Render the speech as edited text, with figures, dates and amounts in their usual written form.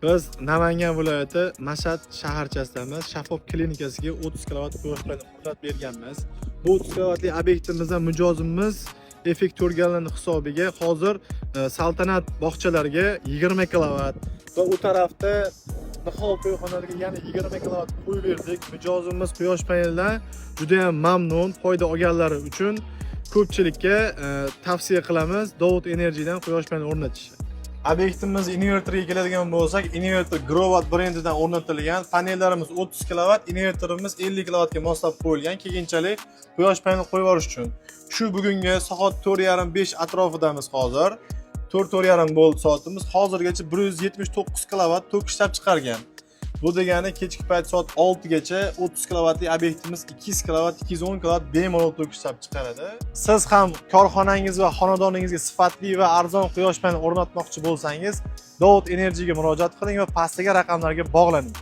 Biz Namangan viloyati Mashhad shaharchasidamiz. Shaffof klinikasiga 30 kW quyosh paneli qurib berganmiz. Bu 30 kWli obyektimizdan mijozimiz effekt ko'rganlar hisobiga hozir saltanat bog'chalarga 20 kW va u tarafda Nihol to'yxonalarga yana 20 kW qo'yib berdik. Mijozimiz quyosh panelidan juda ham mamnun. Foyda olganlari uchun ko'pchilikka tavsiya qilamiz Dovud Energy'dan quyosh paneli o'rnatishni. Obyektimiz invertoriga keladigan bo'lsak, invertor Grovat brendidan o'rnatilgan. Panellarimiz 30 kW, invertorimiz 50 kW ga moslab qo'yilgan. Keyinchalik quyosh paneli qo'yib yuborish uchun. Shu bugungi soat 4:30-5 atrofidamiz hozir. 4:30 bo'ldi soatimiz. Hozirgacha 179 kW tok ishlab chiqargan. Bu degani kechki payt soat 6 gacha 30 kWli obyektimiz 200 kW, 210 kW bemalol tok ishlab chiqaradi. Siz ham korxonangiz va xonadoningizga sifatli va arzon quyosh paneli o'rnatmoqchi bo'lsangiz, Dovud Energy'ga murojaat qiling va pastdagi raqamlarga bog'laning.